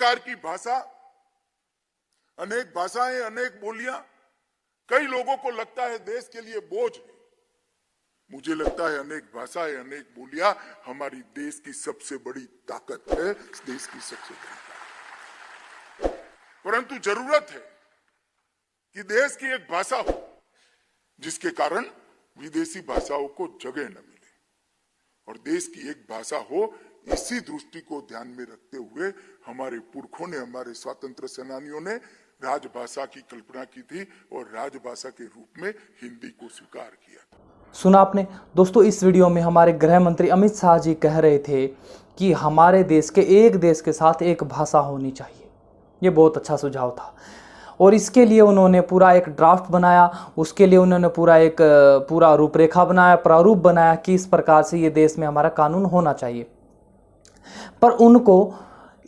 प्रकार की भाषा, अनेक भाषाएं, अनेक बोलियां कई लोगों को लगता है देश के लिए बोझ है। मुझे लगता है अनेक भाषाएं, अनेक बोलियां हमारी देश की सबसे बड़ी ताकत है, इस देश की सबसे बड़ी ताकत। परंतु जरूरत है कि देश की एक भाषा हो जिसके कारण विदेशी भाषाओं को जगह न मिले, और देश की एक भाषा हो। इसी दृष्टि को ध्यान में रखते हुए हमारे पुरखों ने, हमारे स्वतंत्र सेनानियों ने राजभाषा की कल्पना की थी और राजभाषा के रूप में हिंदी को स्वीकार किया। सुना आपने दोस्तों, इस वीडियो में हमारे गृह मंत्री अमित शाह जी कह रहे थे कि हमारे देश के साथ एक भाषा होनी चाहिए। ये बहुत अच्छा सुझाव था और इसके लिए उन्होंने पूरा एक ड्राफ्ट बनाया, उसके लिए उन्होंने पूरा रूपरेखा बनाया, प्रारूप बनाया कि इस प्रकार से ये देश में हमारा कानून होना चाहिए। पर उनको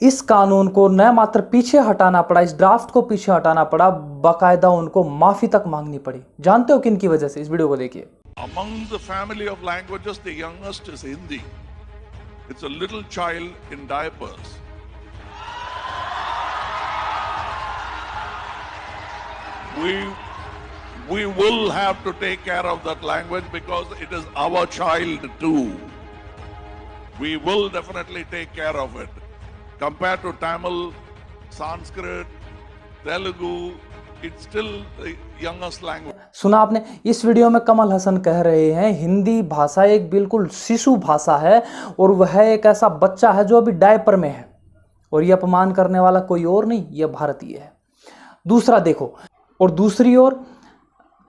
इस कानून को न मात्र पीछे हटाना पड़ा, इस ड्राफ्ट को पीछे हटाना पड़ा, बाकायदा उनको माफी तक मांगनी पड़ी। जानते हो किन की वजह से? इस वीडियो को देखिए। Among the family of languages, the youngest is Hindi. It's a little child in diapers. We will have to take care of that language because it is our child too. We will definitely take care of it. Compared to Tamil, Sanskrit, Telugu, it's still the youngest language. सुना आपने? इस video में कमल हसन कह रहे हैं हिंदी भाषा एक बिल्कुल शिशु भाषा है और वह एक ऐसा बच्चा है जो अभी डायपर में है, और यह अपमान करने वाला कोई और नहीं, यह भारतीय है। दूसरा देखो, और दूसरी ओर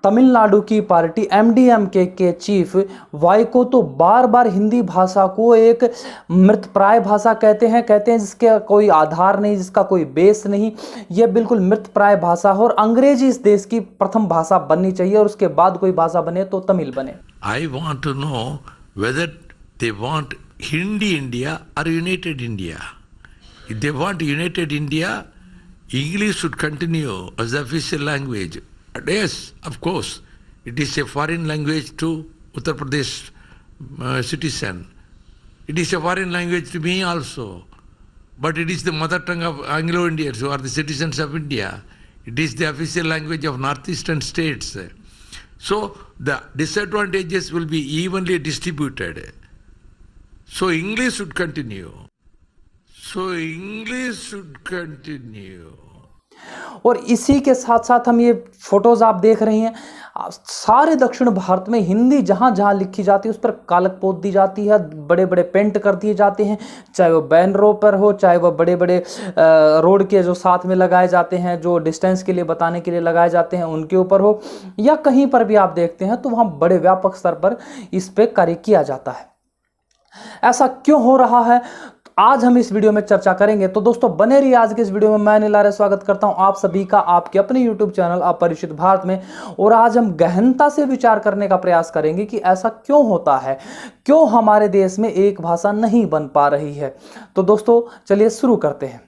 तमिलनाडु की पार्टी एमडीएमके के चीफ वाइको तो बार बार हिंदी भाषा को एक मृतप्राय भाषा कहते हैं जिसके कोई आधार नहीं, जिसका कोई बेस नहीं। यह बिल्कुल मृतप्राय भाषा है और अंग्रेजी इस देश की प्रथम भाषा बननी चाहिए और उसके बाद कोई भाषा बने तो तमिल बने। I want to know whether they want Hindi India or United India. If they want United India, English should continue as the official language. Yes, of course, it is a foreign language to Uttar Pradesh citizen. It is a foreign language to me also. But it is the mother tongue of Anglo-Indians who are the citizens of India. It is the official language of northeastern states. So the disadvantages will be evenly distributed. So English should continue. और इसी के साथ साथ हम ये photos आप देख रहे हैं, सारे दक्षिण भारत में हिंदी जहां जहां लिखी जाती है उस पर कालक पोत दी जाती है, बड़े बड़े पेंट कर दिए जाते हैं, चाहे वो बैनरों पर हो, चाहे वो बड़े बड़े रोड के जो साथ में लगाए जाते हैं, जो डिस्टेंस के लिए बताने के लिए लगाए जाते हैं उनके ऊपर हो, या कहीं पर भी आप देखते हैं तो वहां बड़े व्यापक स्तर पर इस पे कार्य किया जाता है। ऐसा क्यों हो रहा है आज हम इस वीडियो में चर्चा करेंगे। तो दोस्तों बने रहिए आज के इस वीडियो में। मैं अनिल आर्य स्वागत करता हूं आप सभी का आपके अपने YouTube चैनल अपरिचित भारत में, और आज हम गहनता से विचार करने का प्रयास करेंगे कि ऐसा क्यों होता है, क्यों हमारे देश में एक भाषा नहीं बन पा रही है। तो दोस्तों चलिए शुरू करते हैं।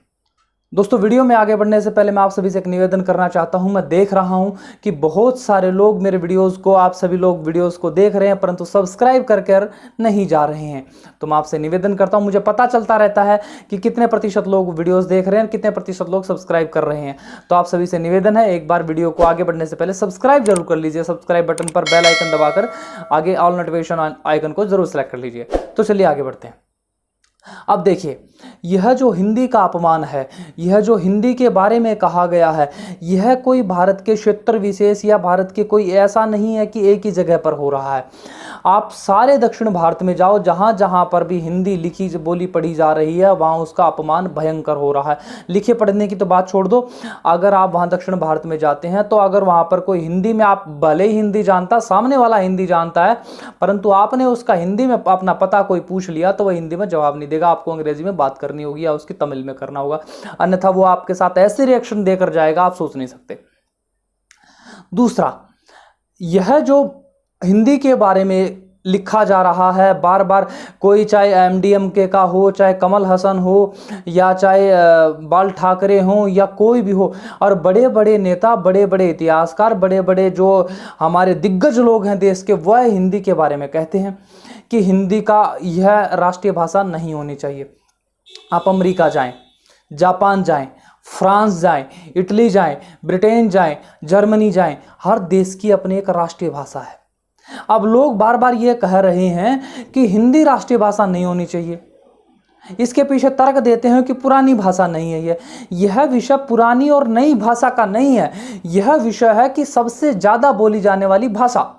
दोस्तों वीडियो में आगे बढ़ने से पहले मैं आप सभी से एक निवेदन करना चाहता हूं। मैं देख रहा हूं कि बहुत सारे लोग मेरे वीडियोस को, आप सभी लोग वीडियोस को देख रहे हैं परंतु सब्सक्राइब करके नहीं जा रहे हैं। तो मैं आपसे निवेदन करता हूं, मुझे पता चलता रहता है कि कितने प्रतिशत लोग वीडियोस देख रहे हैं, कितने प्रतिशत लोग सब्सक्राइब कर रहे हैं। तो आप सभी से निवेदन है, एक बार वीडियो को आगे बढ़ने से पहले सब्सक्राइब जरूर कर लीजिए। सब्सक्राइब बटन पर बेल आइकन दबाकर आगे ऑल नोटिफिकेशन आइकन को जरूर सेलेक्ट कर लीजिए। तो चलिए आगे बढ़ते हैं। अब देखिए, यह जो हिंदी का अपमान है, यह जो हिंदी के बारे में कहा गया है, यह कोई भारत के क्षेत्र विशेष या भारत के कोई ऐसा नहीं है कि एक ही जगह पर हो रहा है। आप सारे दक्षिण भारत में जाओ, जहां जहां पर भी हिंदी लिखी बोली पढ़ी जा रही है वहां उसका अपमान भयंकर हो रहा है। लिखे पढ़ने की तो बात छोड़ दो, अगर आप वहां दक्षिण भारत में जाते हैं तो अगर वहां पर कोई हिंदी में, आप भले ही हिंदी जानता, सामने वाला हिंदी जानता है, परंतु आपने उसका हिंदी में अपना पता कोई पूछ लिया तो वह हिंदी में जवाब नहीं देगा, आपको अंग्रेजी में बात करनी होगी या उसकी तमिल में करना होगा, अन्यथा वो आपके साथ ऐसे रिएक्शन देकर जाएगा आप सोच नहीं सकते। दूसरा, यह जो हिंदी के बारे में लिखा जा रहा है बार बार, कोई चाहे एमडीएमके का हो, चाहे कमल हसन हो, या चाहे बाल ठाकरे हो, या कोई भी हो, और बड़े बड़े नेता, बड़े बड़े इतिहासकार, बड़े बड़े जो हमारे दिग्गज लोग हैं देश के, वह हिंदी के बारे में कहते हैं कि हिंदी का यह राष्ट्रीय भाषा नहीं होनी चाहिए। आप अमेरिका जाएं, जापान जाएं, फ्रांस जाएं, इटली जाएं, ब्रिटेन जाएं, जर्मनी जाएं, हर देश की अपनी एक राष्ट्रीय भाषा है। अब लोग बार बार ये कह रहे हैं कि हिंदी राष्ट्रीय भाषा नहीं होनी चाहिए। इसके पीछे तर्क देते हैं कि पुरानी भाषा नहीं है यह विषय पुरानी और नई भाषा का नहीं है, यह विषय है कि सबसे ज्यादा बोली जाने वाली भाषा।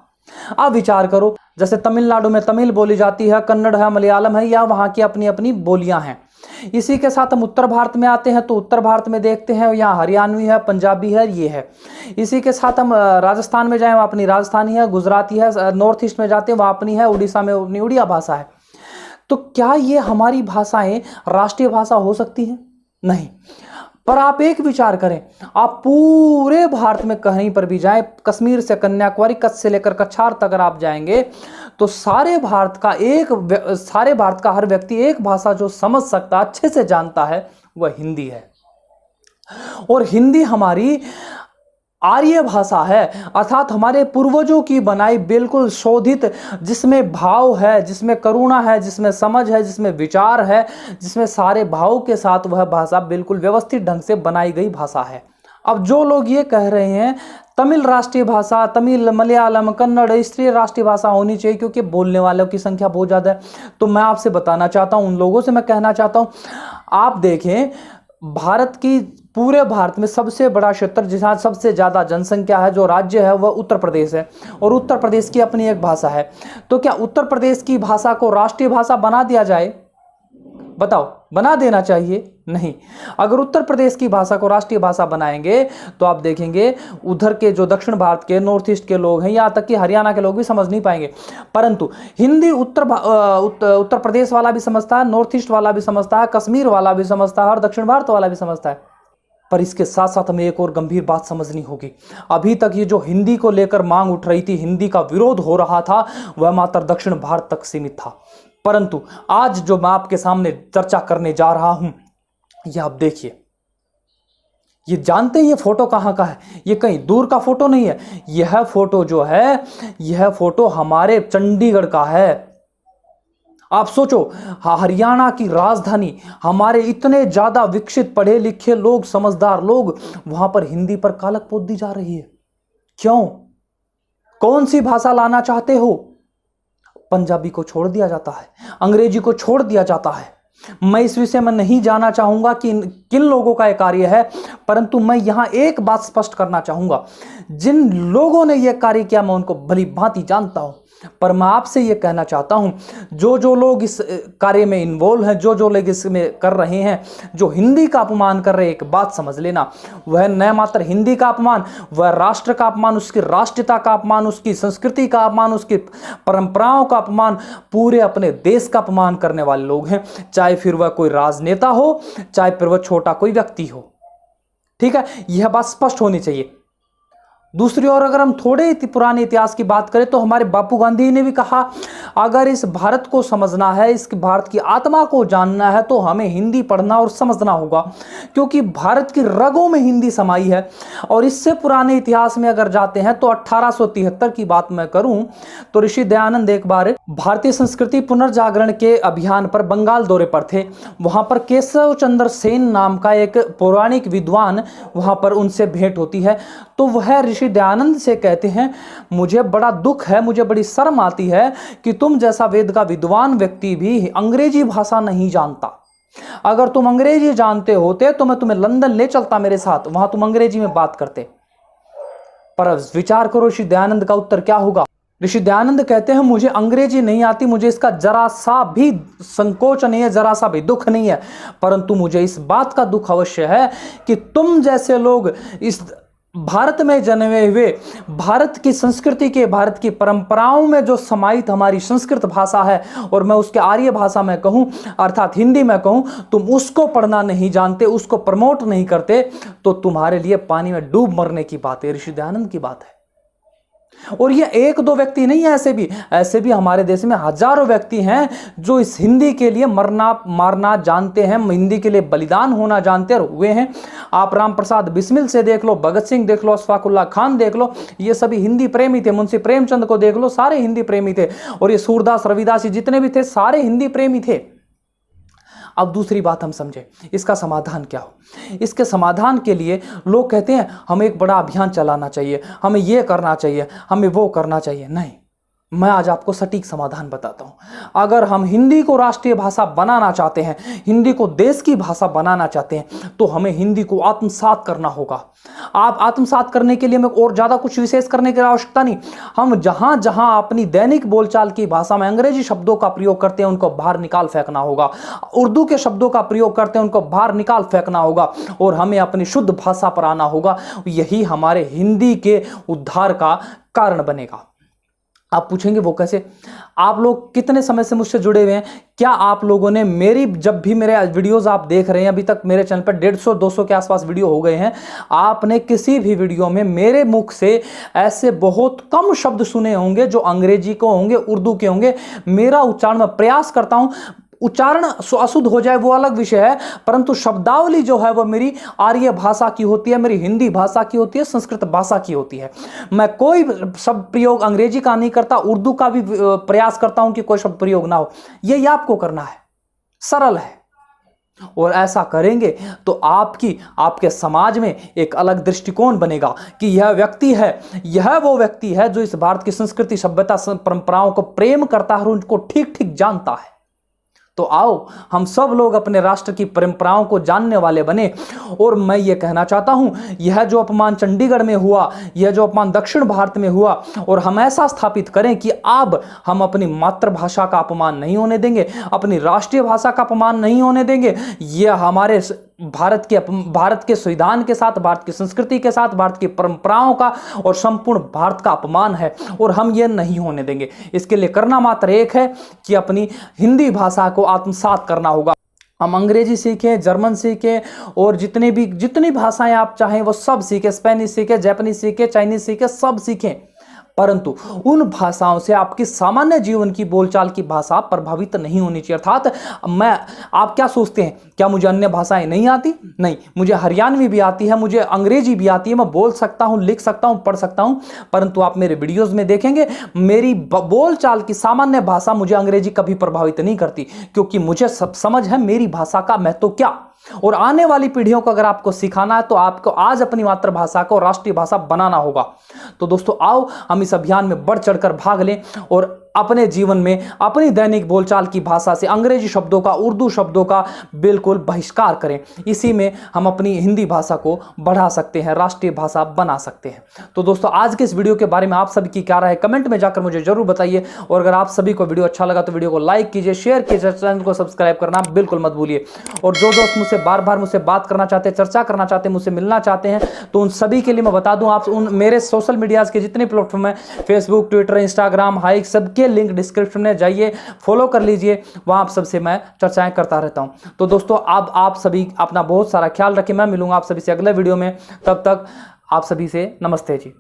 आप विचार करो, जैसे तमिलनाडु में तमिल बोली जाती है, कन्नड़ है, मलयालम है, या वहां की अपनी अपनी बोलियां हैं। इसी के साथ हम उत्तर भारत में आते हैं तो उत्तर भारत में देखते हैं यहाँ हरियाणवी है, पंजाबी है, ये है। इसी के साथ हम राजस्थान में जाएं, वहाँ अपनी राजस्थानी है, गुजराती है। नॉर्थ ईस्ट में जाते हैं, वहाँ अपनी है। उड़ीसा में अपनी उड़िया भाषा है। तो क्या ये हमारी भाषाएं राष्ट्रीय भाषा हो सकती हैं? नहीं। पर आप एक विचार करें, आप पूरे भारत में कहीं पर भी जाएं, कश्मीर से कन्याकुमारी, कच्छ से लेकर कछार तक अगर आप जाएंगे तो सारे भारत का हर व्यक्ति एक भाषा जो समझ सकता, अच्छे से जानता है, वह हिंदी है। और हिंदी हमारी आर्य भाषा है, अर्थात हमारे पूर्वजों की बनाई बिल्कुल शोधित, जिसमें भाव है, जिसमें करुणा है, जिसमें समझ है, जिसमें विचार है, जिसमें सारे भाव के साथ वह भाषा बिल्कुल व्यवस्थित ढंग से बनाई गई भाषा है। अब जो लोग ये कह रहे हैं तमिल राष्ट्रीय भाषा, तमिल, मलयालम, कन्नड़ इसलिए राष्ट्रीय भाषा होनी चाहिए क्योंकि बोलने वालों की संख्या बहुत ज़्यादा है, तो मैं आपसे बताना चाहता हूँ, उन लोगों से मैं कहना चाहता हूँ, आप देखें भारत की, पूरे भारत में सबसे बड़ा क्षेत्र जहाँ सबसे ज़्यादा जनसंख्या है, जो राज्य है वह उत्तर प्रदेश है, और उत्तर प्रदेश की अपनी एक भाषा है। तो क्या उत्तर प्रदेश की भाषा को राष्ट्रीय भाषा बना दिया जाए? बताओ, बना देना चाहिए? नहीं। अगर उत्तर प्रदेश की भाषा को राष्ट्रीय भाषा बनाएंगे तो आप देखेंगे उधर के जो दक्षिण भारत के, नॉर्थ ईस्ट के लोग हैं, यहाँ तक कि हरियाणा के लोग भी समझ नहीं पाएंगे। परंतु हिंदी उत्तर प्रदेश वाला भी समझता है, नॉर्थ ईस्ट वाला भी समझता है, कश्मीर वाला भी समझता है, और दक्षिण भारत वाला भी समझता है। पर इसके साथ साथ हमें एक और गंभीर बात समझनी होगी। अभी तक ये जो हिंदी को लेकर मांग उठ रही थी, हिंदी का विरोध हो रहा था, वह मात्र दक्षिण भारत तक सीमित था। परंतु आज जो मैं आपके सामने चर्चा करने जा रहा हूं, यह आप देखिए, ये जानते हैं ये फोटो कहां का है? ये कहीं दूर का फोटो नहीं है। यह फोटो जो है, यह फोटो हमारे चंडीगढ़ का है। आप सोचो, हरियाणा की राजधानी, हमारे इतने ज्यादा विकसित, पढ़े लिखे लोग, समझदार लोग, वहां पर हिंदी पर कालक पोत दी जा रही है। क्यों? कौन सी भाषा लाना चाहते हो? पंजाबी को छोड़ दिया जाता है, अंग्रेजी को छोड़ दिया जाता है। मैं इस विषय में नहीं जाना चाहूंगा कि किन लोगों का यह कार्य है, परंतु मैं यहां एक बात स्पष्ट करना चाहूंगा, जिन लोगों ने यह कार्य किया मैं उनको भली भांति जानता हूं। पर मैं आपसे यह कहना चाहता हूं, जो लोग इस कार्य में इन्वॉल्व हैं, जो लोग इसमें कर रहे हैं, जो हिंदी का अपमान कर रहे हैं, एक बात समझ लेना, वह न मात्र हिंदी का अपमान, वह राष्ट्र का अपमान, उसकी राष्ट्रीयता का अपमान, उसकी संस्कृति का अपमान, उसकी परंपराओं का अपमान, पूरे अपने देश का अपमान करने वाले लोग हैं, चाहे फिर वह कोई राजनेता हो, चाहे फिर वह छोटा कोई व्यक्ति हो। ठीक है, यह बात स्पष्ट होनी चाहिए। दूसरी ओर अगर हम थोड़े पुराने इतिहास की बात करें तो हमारे बापू गांधी ने भी कहा, अगर इस भारत को समझना है, इस भारत की आत्मा को जानना है, तो हमें हिंदी पढ़ना और समझना होगा, क्योंकि भारत की रगों में हिंदी समाई है। और इससे पुराने इतिहास में अगर जाते हैं तो 1873 की बात मैं करूं तो ऋषि दयानंद एक बार भारतीय संस्कृति पुनर्जागरण के अभियान पर बंगाल दौरे पर थे। वहां पर केशव चंद्र सेन नाम का एक पौराणिक विद्वान, वहां पर उनसे भेंट होती है। तो वह ऋषि दयानंद से कहते हैं, मुझे बड़ा दुख है, मुझे बड़ी शर्म आती है कि तुम जैसा वेद का विद्वान व्यक्ति भी अंग्रेजी भाषा नहीं जानता। अगर तुम अंग्रेजी जानते होते तो मैं तुम्हें लंदन ले चलता मेरे साथ, वहां तुम अंग्रेजी में बात करते। पर विचार करो ऋषि दयानंद का उत्तर क्या होगा। ऋषि दयानंद कहते हैं, मुझे अंग्रेजी नहीं आती, मुझे इसका जरा सा भी संकोच नहीं है, जरा सा भी दुख नहीं है, परंतु मुझे इस बात का दुख अवश्य है कि तुम जैसे लोग इस भारत में जन्मे हुए, भारत की संस्कृति के, भारत की परंपराओं में जो समाहित हमारी संस्कृत भाषा है, और मैं उसके आर्य भाषा में कहूं अर्थात हिंदी में कहूं, तुम उसको पढ़ना नहीं जानते, उसको प्रमोट नहीं करते, तो तुम्हारे लिए पानी में डूब मरने की बात है। ऋषि दयानंद की बात है। और ये एक दो व्यक्ति नहीं है, ऐसे भी हमारे देश में हजारों व्यक्ति हैं जो इस हिंदी के लिए मरना मारना जानते हैं, हिंदी के लिए बलिदान होना जानते हुए हैं। आप राम प्रसाद बिस्मिल से देख लो, भगत सिंह देख लो, अशफाकुल्ला खान देख लो, ये सभी हिंदी प्रेमी थे। मुंशी प्रेमचंद को देख लो, सारे हिंदी प्रेमी थे। और ये सूरदास रविदास जितने भी थे, सारे हिंदी प्रेमी थे। अब दूसरी बात हम समझें, इसका समाधान क्या हो। इसके समाधान के लिए लोग कहते हैं हमें एक बड़ा अभियान चलाना चाहिए, हमें ये करना चाहिए, हमें वो करना चाहिए। नहीं, मैं आज आपको सटीक समाधान बताता हूं। अगर हम हिंदी को राष्ट्रीय भाषा बनाना चाहते हैं, हिंदी को देश की भाषा बनाना चाहते हैं, तो हमें हिंदी को आत्मसात करना होगा। आप आत्मसात करने के लिए हमें और ज्यादा कुछ विशेष करने की आवश्यकता नहीं। हम जहां जहां अपनी दैनिक बोलचाल की भाषा में अंग्रेजी शब्दों का प्रयोग करते हैं उनको बाहर निकाल फेंकना होगा, उर्दू के शब्दों का प्रयोग करते हैं उनको बाहर निकाल फेंकना होगा, और हमें अपनी शुद्ध भाषा पर आना होगा। यही हमारे हिंदी के उद्धार का कारण बनेगा। आप पूछेंगे वो कैसे? आप लोग कितने समय से मुझसे जुड़े हुए हैं? क्या आप लोगों ने जब भी मेरे वीडियोस आप देख रहे हैं, अभी तक मेरे चैनल पर 150-200 के आसपास वीडियो हो गए हैं, आपने किसी भी वीडियो में मेरे मुख से ऐसे बहुत कम शब्द सुने होंगे जो अंग्रेजी को होंगे, उर्दू के होंगे। मेरा उच्चारण मैं प्रयास करता हूं, उच्चारण अशुद्ध हो जाए वो अलग विषय है, परंतु शब्दावली जो है वो मेरी आर्य भाषा की होती है, मेरी हिंदी भाषा की होती है, संस्कृत भाषा की होती है। मैं कोई शब्द प्रयोग अंग्रेजी का नहीं करता, उर्दू का भी प्रयास करता हूं कि कोई शब्द प्रयोग ना हो। यही आपको करना है, सरल है। और ऐसा करेंगे तो आपके समाज में एक अलग दृष्टिकोण बनेगा कि यह वो व्यक्ति है जो इस भारत की संस्कृति, सभ्यता, परंपराओं को प्रेम करता है और उनको ठीक ठीक जानता है। तो आओ हम सब लोग अपने राष्ट्र की परंपराओं को जानने वाले बने। और मैं ये कहना चाहता हूं, यह जो अपमान चंडीगढ़ में हुआ, यह जो अपमान दक्षिण भारत में हुआ, और हम ऐसा स्थापित करें कि अब हम अपनी मातृभाषा का अपमान नहीं होने देंगे, अपनी राष्ट्रीय भाषा का अपमान नहीं होने देंगे। यह हमारे भारत के संविधान के साथ, भारत की संस्कृति के साथ, भारत की परंपराओं का और संपूर्ण भारत का अपमान है, और हम ये नहीं होने देंगे। इसके लिए करना मात्र एक है कि अपनी हिंदी भाषा को आत्मसात करना होगा। हम अंग्रेजी सीखें, जर्मन सीखें, और जितनी भाषाएं आप चाहें वो सब सीखें, स्पेनिश सीखें, जापानीज सीखें, चाइनीज सीखें, सब सीखें, परंतु उन भाषाओं से आपकी सामान्य जीवन की बोलचाल की भाषा प्रभावित नहीं होनी चाहिए। अर्थात आप क्या सोचते हैं, क्या मुझे अन्य भाषाएं नहीं आती? नहीं, मुझे हरियाणवी भी आती है, मुझे अंग्रेजी भी आती है, मैं बोल सकता हूं, लिख सकता हूं, पढ़ सकता हूं, परंतु आप मेरे वीडियोस में देखेंगे मेरी बोलचाल की सामान्य भाषा मुझे अंग्रेजी कभी प्रभावित नहीं करती, क्योंकि मुझे सब समझ है मेरी भाषा का महत्व क्या। और आने वाली पीढ़ियों को अगर आपको सिखाना है तो आपको आज अपनी मातृभाषा को राष्ट्रीय भाषा बनाना होगा। तो दोस्तों आओ हम इस अभियान में बढ़ चढ़कर भाग लें और अपने जीवन में अपनी दैनिक बोलचाल की भाषा से अंग्रेजी शब्दों का, उर्दू शब्दों का बिल्कुल बहिष्कार करें। इसी में हम अपनी हिंदी भाषा को बढ़ा सकते हैं, राष्ट्रीय भाषा बना सकते हैं। तो दोस्तों आज के इस वीडियो के बारे में आप सभी की क्या राय है, कमेंट में जाकर मुझे जरूर बताइए। और अगर आप सभी को वीडियो अच्छा लगा तो वीडियो को लाइक कीजिए, शेयर कीजिए, चैनल को सब्सक्राइब करना बिल्कुल मत भूलिए। और जो दोस्त मुझसे बार बार मुझसे बात करना चाहते हैं, चर्चा करना चाहते हैं, मुझसे मिलना चाहते हैं, तो उन सभी के लिए मैं बता दूं, आप मेरे सोशल मीडियाज के जितने प्लेटफॉर्म है, फेसबुक, ट्विटर, इंस्टाग्राम, हाइक, सबके लिंक डिस्क्रिप्शन में जाइए, फॉलो कर लीजिए, वहां आप सबसे मैं चर्चाएं करता रहता हूं। तो दोस्तों अब आप सभी अपना बहुत सारा ख्याल रखें। मैं मिलूंगा आप सभी से अगले वीडियो में, तब तक आप सभी से नमस्ते जी।